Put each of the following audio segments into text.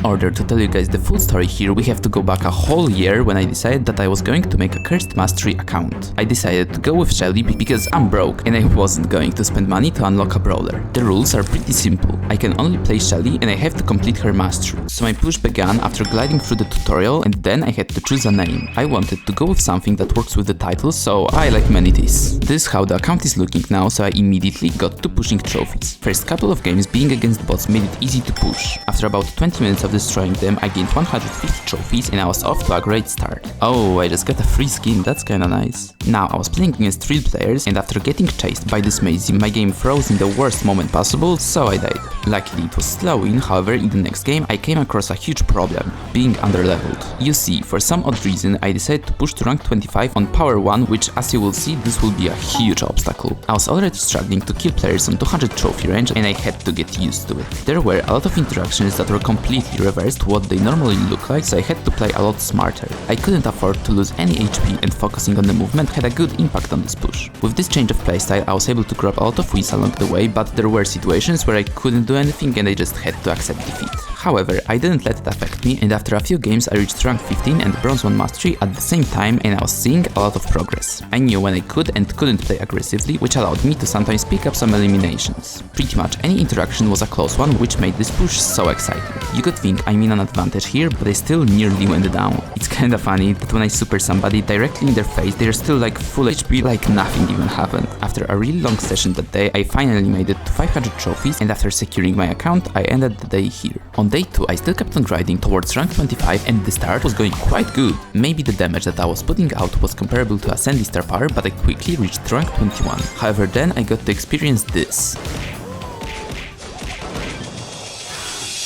In order to tell you guys the full story here, we have to go back a whole year when I decided that I was going to make a Cursed Mastery account. I decided to go with Shelly because I'm broke and I wasn't going to spend money to unlock a brawler. The rules are pretty simple. I can only play Shelly and I have to complete her mastery. So my push began after gliding through the tutorial, and then I had to choose a name. I wanted to go with something that works with the title, so I like Manatees. This is how the account is looking now, so I immediately got to pushing trophies. First couple of games being against bots made it easy to push. After about 20 minutes of destroying them, I gained 150 trophies and I was off to a great start. Oh, I just got a free skin, that's kinda nice. Now I was playing against real players, and after getting chased by this maze, my game froze in the worst moment possible, so I died. Luckily it was slow win, however in the next game I came across a huge problem, being underleveled. You see, for some odd reason I decided to push to rank 25 on power 1, which as you will see this will be a huge obstacle. I was already struggling to kill players on 200 trophy range and I had to get used to it. There were a lot of interactions that were completely reversed what they normally look like, so I had to play a lot smarter. I couldn't afford to lose any HP, and focusing on the movement had a good impact on this push. With this change of playstyle I was able to grab a lot of wins along the way, but there were situations where I couldn't do anything and I just had to accept defeat. However, I didn't let it affect me, and after a few games I reached rank 15 and bronze 1 mastery at the same time, and I was seeing a lot of progress. I knew when I could and couldn't play aggressively, which allowed me to sometimes pick up some eliminations. Pretty much any interaction was a close one, which made this push so exciting. You could think I'm in an advantage here, but I still nearly went down. It's kinda funny that when I super somebody directly in their face, they're still like full HP like nothing even happened. After a really long session that day, I finally made it to 500 trophies, and after securing my account, I ended the day here. On day 2, I still kept on grinding towards rank 25 and the start was going quite good. Maybe the damage that I was putting out was comparable to a Sandy star power, but I quickly reached rank 21. However, then I got to experience this.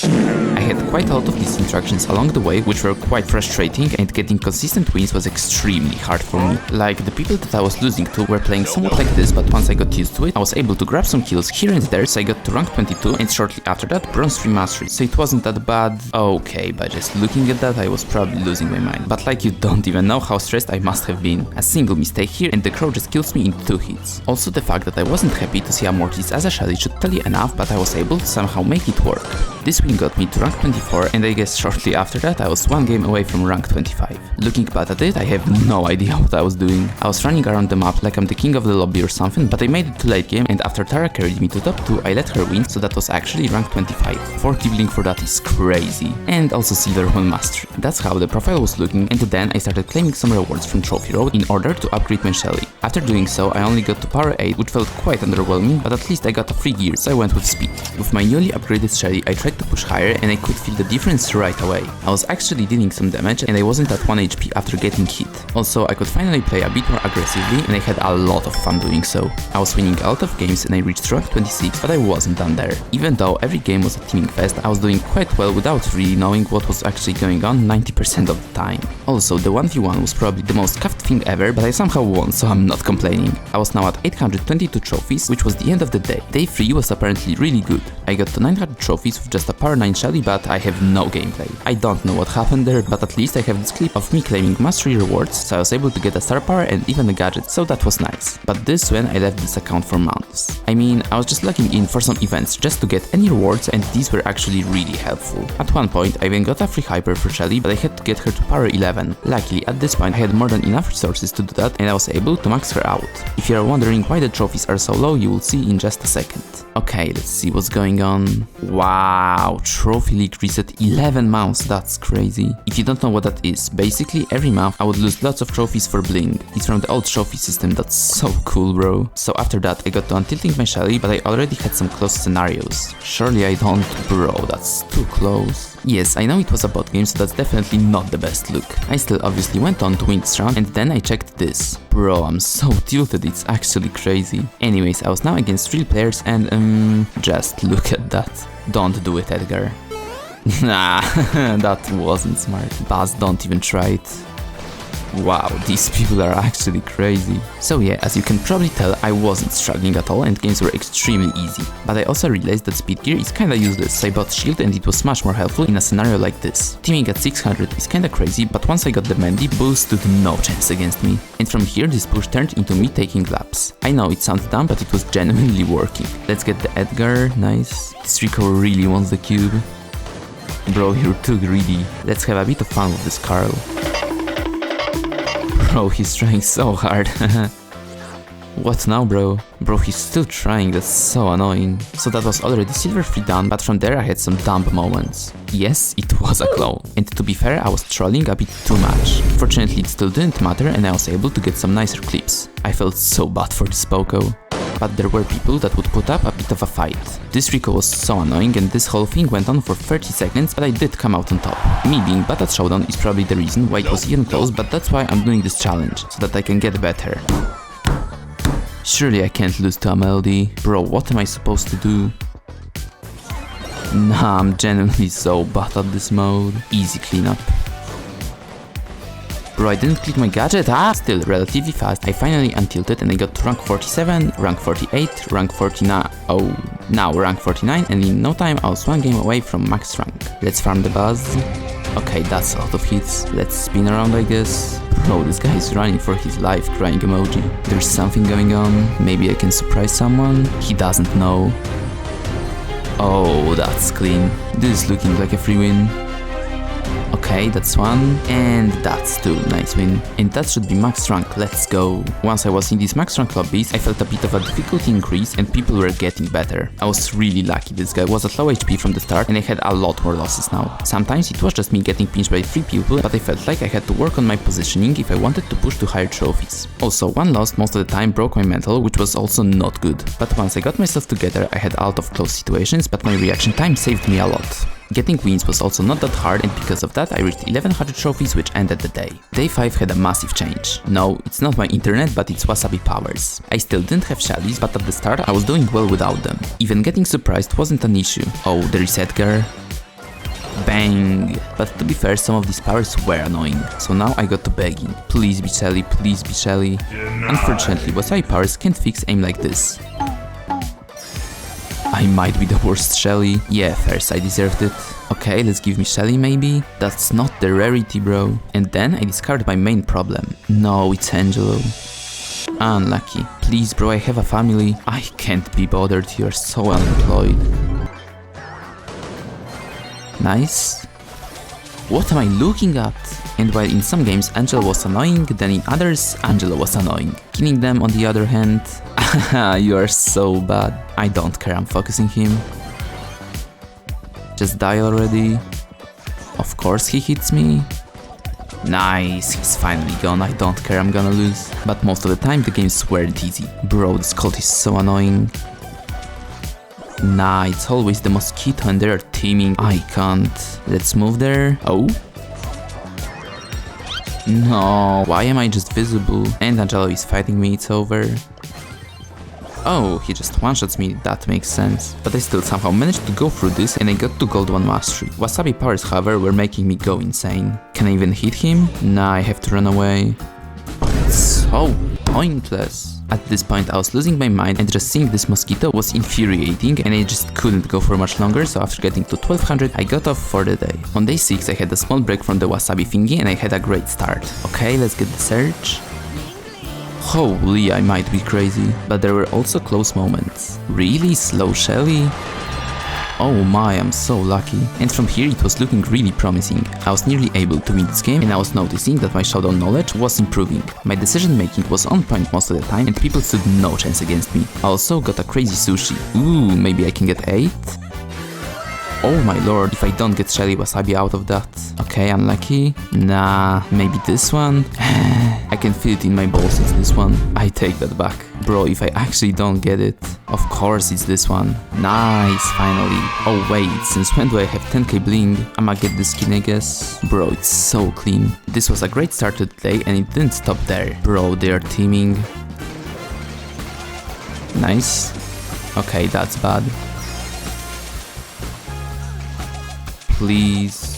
I had quite a lot of these interactions along the way, which were quite frustrating, and getting consistent wins was extremely hard for me. Like, the people that I was losing to were playing somewhat like this, but once I got used to it, I was able to grab some kills here and there, so I got to rank 22, and shortly after that, bronze 3 mastery, so it wasn't that bad. Okay, by just looking at that, I was probably losing my mind. But like, you don't even know how stressed I must have been. A single mistake here, and the crow just kills me in 2 hits. Also, the fact that I wasn't happy to see a Mortis as a Shelly should tell you enough, but I was able to somehow make it work. This win got me to rank 24, and I guess shortly after that I was 1 game away from rank 25. Looking back at it, I have no idea what I was doing. I was running around the map like I'm the king of the lobby or something, but I made it to late game, and after Tara carried me to top 2, I let her win, so that was actually rank 25. 40 blink for that is crazy. And also silver 1 mastery. That's how the profile was looking, and then I started claiming some rewards from Trophy Road in order to upgrade my Shelly. After doing so, I only got to power 8, which felt quite underwhelming, but at least I got a free gear, so I went with speed. With my newly upgraded Shelly, I tried to push higher, and I could feel the difference right away. I was actually dealing some damage, and I wasn't at 1 HP after getting hit. Also, I could finally play a bit more aggressively, and I had a lot of fun doing so. I was winning a lot of games and I reached rank 26, but I wasn't done there. Even though every game was a teaming fest, I was doing quite well without really knowing what was actually going on 90% of the time. Also, the 1v1 was probably the most cuffed thing ever, but I somehow won, so I'm not complaining. I was now at 822 trophies, which was the end of the day. Day 3 was apparently really good. I got to 900 trophies with just a power 9 Shelly, but I have no gameplay. I don't know what happened there, but at least I have this clip of me claiming mastery rewards, so I was able to get a star power and even a gadget, so that was nice. But this when I left this account for months. I mean, I was just logging in for some events just to get any rewards, and these were actually really helpful. At one point, I even got a free hyper for Shelly, but I had to get her to power 11. Luckily, at this point I had more than enough resources to do that, and I was able to max her out. If you are wondering why the trophies are so low, you will see in just a second. Okay, let's see what's going on. Wow, Trophy League reset 11 months, that's crazy. If you don't know what that is, basically every month I would lose lots of trophies for bling. It's from the old trophy system, that's so cool, bro. So after that I got to untilting my Shelly, but I already had some close scenarios. Surely I don't, bro, that's too close. Yes, I know it was a bot game, so that's definitely not the best look. I still obviously went on to win this round, and then I checked this. Bro, I'm so tilted, it's actually crazy. Anyways, I was now against real players and just look at that. Don't do it, Edgar. Nah, that wasn't smart. Buzz, don't even try it. Wow, these people are actually crazy. So yeah, as you can probably tell, I wasn't struggling at all and games were extremely easy. But I also realized that speed gear is kinda useless, so I bought shield and it was much more helpful in a scenario like this. Teaming at 600 is kinda crazy, but once I got the Mandy, Bull stood no chance against me. And from here this push turned into me taking laps. I know it sounds dumb, but it was genuinely working. Let's get the Edgar, nice. This Rico really wants the cube. Bro, you're too greedy. Let's have a bit of fun with this Carl. Bro, he's trying so hard. What now, bro? Bro, he's still trying, that's so annoying. So that was already silver 3 done, but from there I had some dumb moments. Yes, it was a clone. And to be fair, I was trolling a bit too much. Fortunately, it still didn't matter and I was able to get some nicer clips. I felt so bad for this Poco. But there were people that would put up a bit of a fight. This Rico was so annoying and this whole thing went on for 30 seconds, but I did come out on top. Me being bad at Showdown is probably the reason why it was even close, but that's why I'm doing this challenge, so that I can get better. Surely I can't lose to a Melody. Bro, what am I supposed to do? Nah, I'm genuinely so bad at this mode. Easy cleanup. Bro, I didn't click my gadget, Still relatively fast. I finally untilted and I got to rank 47, rank 48, rank 49, now rank 49, and in no time I was one game away from max rank. Let's farm the buzz. Okay, that's a lot of hits. Let's spin around, I guess. Bro, this guy is running for his life, crying emoji. There's something going on. Maybe I can surprise someone. He doesn't know. Oh, that's clean. This is looking like a free win. Okay, that's one, and that's two, nice win. And that should be max rank, let's go. Once I was in these max rank lobbies, I felt a bit of a difficulty increase and people were getting better. I was really lucky, this guy was at low HP from the start and I had a lot more losses now. Sometimes it was just me getting pinched by 3 people, but I felt like I had to work on my positioning if I wanted to push to higher trophies. Also, one loss most of the time broke my mental, which was also not good. But once I got myself together, I had a lot of close situations, but my reaction time saved me a lot. Getting wins was also not that hard, and because of that I reached 1100 trophies, which ended the day. Day 5 had a massive change. No, it's not my internet, but it's Wasabi powers. I still didn't have Shellys, but at the start I was doing well without them. Even getting surprised wasn't an issue. Oh, there is Edgar. Bang! But to be fair, some of these powers were annoying, so now I got to begging. Please be Shelly, please be Shelly. Unfortunately, Wasabi powers can't fix aim like this. I might be the worst Shelly. Yeah, first I deserved it. Okay, let's give me Shelly maybe. That's not the rarity, bro. And then I discovered my main problem. No, it's Angelo. Unlucky. Please, bro, I have a family. I can't be bothered, you're so unemployed. Nice. What am I looking at? And while in some games Angelo was annoying, then in others Angelo was annoying. Killing them on the other hand... You are so bad. I don't care, I'm focusing him. Just die already. Of course he hits me. Nice, he's finally gone, I don't care, I'm gonna lose. But most of the time the games weren't easy. Bro, this cult is so annoying. Nah, it's always the mosquito and they're teaming. I can't. Let's move there. Oh. No, why am I just visible? And Angelo is fighting me, it's over. Oh, he just one-shots me, that makes sense. But I still somehow managed to go through this and I got to gold 1 mastery. Wasabi powers, however, were making me go insane. Can I even hit him? Nah, I have to run away. So pointless. At this point I was losing my mind and just seeing this mosquito was infuriating and I just couldn't go for much longer, so after getting to 1200 I got off for the day. On day 6 I had a small break from the Wasabi thingy and I had a great start. Okay, let's get the search. Holy, I might be crazy. But there were also close moments. Really? Slow Shelly? Oh my, I'm so lucky. And from here it was looking really promising. I was nearly able to win this game and I was noticing that my Showdown knowledge was improving. My decision making was on point most of the time and people stood no chance against me. I also got a crazy sushi. Ooh, maybe I can get 8? Oh my lord, if I don't get Shelly Wasabi out of that. Okay, unlucky. Nah, maybe this one? I can feel it in my balls, it's this one. I take that back. Bro, if I actually don't get it, of course it's this one. Nice, finally. Oh wait, since when do I have 10k bling? I'ma get this skin, I guess. Bro, it's so clean. This was a great start to the day and it didn't stop there. Bro, they are teaming. Nice. Okay, that's bad. Please.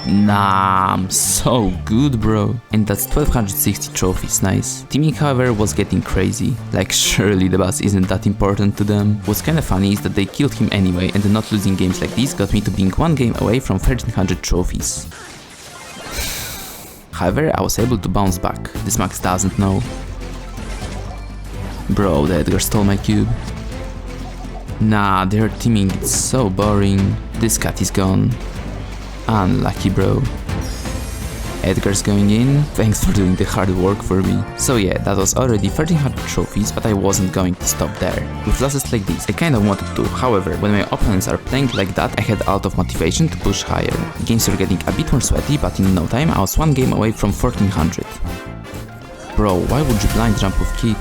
Nah, I'm so good, bro. And that's 1260 trophies, nice. Teaming, however, was getting crazy. Like, surely the buzz isn't that important to them. What's kinda funny is that they killed him anyway, and not losing games like these got me to being 1 game away from 1300 trophies. However, I was able to bounce back. This Max doesn't know. Bro, the Edgar stole my cube. Nah, they're teaming, it's so boring. This cat is gone. Unlucky, bro. Edgar's going in. Thanks for doing the hard work for me. So yeah, that was already 1300 trophies, but I wasn't going to stop there. With losses like this, I kinda wanted to. However, when my opponents are playing like that, I had a lot of motivation to push higher. Games were getting a bit more sweaty, but in no time I was one game away from 1400. Bro, why would you blind jump with Kit?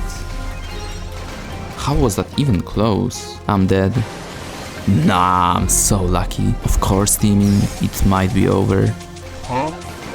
How was that even close? I'm dead. Nah, I'm so lucky. Of course, teaming. It might be over. Huh?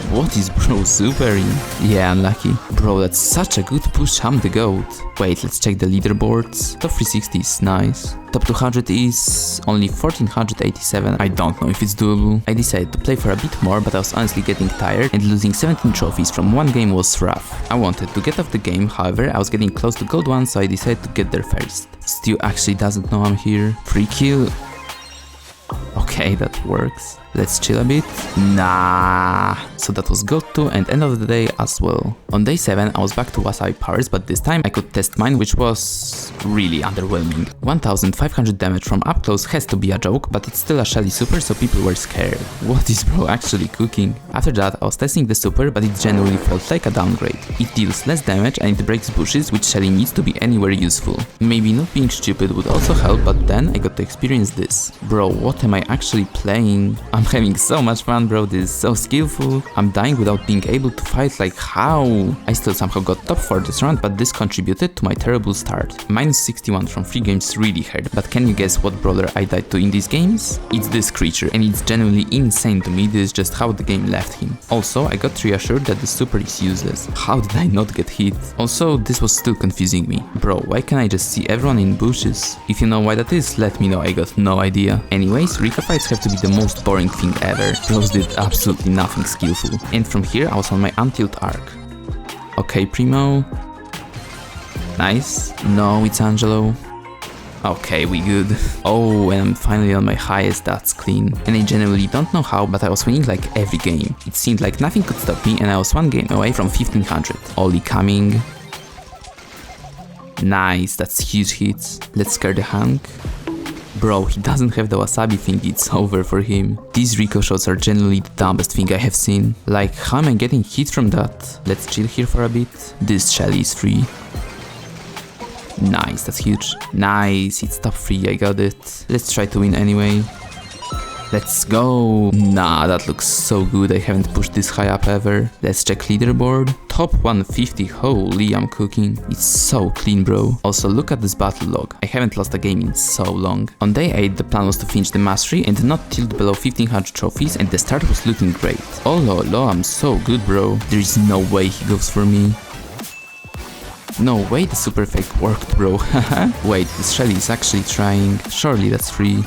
What is bro supering? Yeah, unlucky. Bro, that's such a good push, I'm the GOAT. Wait, let's check the leaderboards. Top 360 is nice. Top 200 is only 1487. I don't know if it's doable. I decided to play for a bit more, but I was honestly getting tired and losing 17 trophies from one game was rough. I wanted to get off the game, however, I was getting close to gold 1, so I decided to get there first. Stu actually doesn't know I'm here. Free kill. Okay, that works. Let's chill a bit. Nah. So that was gold 2 and end of the day as well. On day 7 I was back to Wasabi powers, but this time I could test mine, which was really underwhelming. 1500 damage from up close has to be a joke, but it's still a Shelly super, so people were scared. What is bro actually cooking? After that I was testing the super, but it genuinely felt like a downgrade. It deals less damage and it breaks bushes, which Shelly needs to be anywhere useful. Maybe not being stupid would also help, but then I got to experience this. Bro, what am I actually playing? I'm having so much fun, bro. This is so skillful. I'm dying without being able to fight, like how? I still somehow got top for this round, but this contributed to my terrible start. Minus 61 from 3 games really hurt, but can you guess what brawler I died to in these games? It's this creature, and it's genuinely insane to me. This is just how the game left him. Also, I got reassured that the super is useless. How did I not get hit? Also, this was still confusing me. Bro, why can't I just see everyone in bushes? If you know why that is, let me know, I got no idea. Anyways, Rika fights have to be the most boring thing ever. Bros did absolutely nothing skillful. And from here I was on my untilt arc. Okay, Primo. Nice. No, it's Angelo. Okay, we good. Oh, and I'm finally on my highest, that's clean. And I genuinely don't know how, but I was winning like every game. It seemed like nothing could stop me and I was one game away from 1500. Ollie coming. Nice, that's huge hits. Let's scare the Hank. Bro, he doesn't have the Wasabi thing, it's over for him. These Rico shots are genuinely the dumbest thing I have seen. Like, how am I getting hit from that? Let's chill here for a bit. This Shelly is free. Nice, that's huge. Nice, it's top 3, I got it. Let's try to win anyway. Let's go! Nah, that looks so good, I haven't pushed this high up ever. Let's check leaderboard. Top 150, holy, I'm cooking. It's so clean, bro. Also, look at this battle log. I haven't lost a game in so long. On day 8, the plan was to finish the mastery and not tilt below 1500 trophies, and the start was looking great. Oh lolo, I'm so good, bro. There is no way he goes for me. No way the super fake worked, bro. Wait, this Shelly is actually trying. Surely that's free.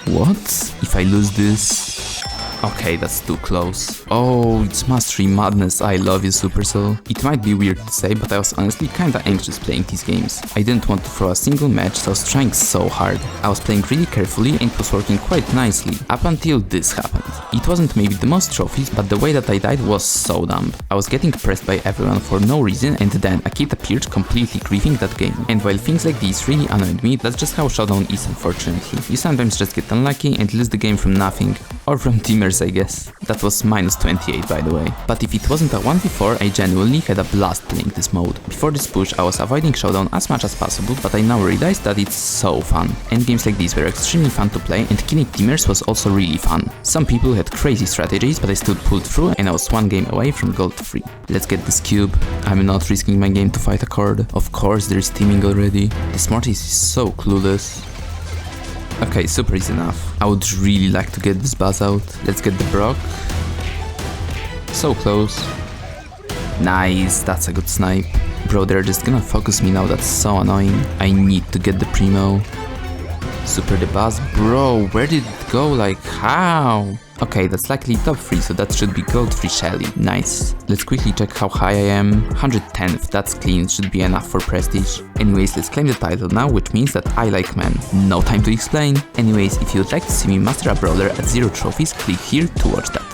What? If I lose this? Okay, that's too close. Oh, it's mastery madness. I love you, Supercell. It might be weird to say, but I was honestly kinda anxious playing these games. I didn't want to throw a single match, so I was trying so hard. I was playing really carefully and it was working quite nicely, up until this happened. It wasn't maybe the most trophies, but the way that I died was so dumb. I was getting pressed by everyone for no reason, and then a kid appeared completely griefing that game. And while things like these really annoyed me, that's just how Showdown is, unfortunately. You sometimes just get unlucky and lose the game from nothing. Or from teamers, I guess. That was minus 28, by the way. But if it wasn't a 1v4, I genuinely had a blast playing this mode. Before this push, I was avoiding Showdown as much as possible, but I now realized that it's so fun. Endgames like these were extremely fun to play, and killing teamers was also really fun. Some people had crazy strategies, but I still pulled through, and I was one game away from gold 3. Let's get this cube. I'm not risking my game to fight a cord. Of course, there's teaming already. This Mortis is so clueless. Okay, super is enough. I would really like to get this buzz out. Let's get the Brock. So close. Nice, that's a good snipe. Bro, they're just gonna focus me now, that's so annoying. I need to get the Primo. Super the buzz. Bro, where did it go? Like, how? Okay, that's likely top 3, so that should be gold 3 Shelly. Nice. Let's quickly check how high I am. 110th, that's clean, should be enough for prestige. Anyways, let's claim the title now, which means that I like men. No time to explain. Anyways, if you would like to see me master a brawler at 0 trophies, click here to watch that.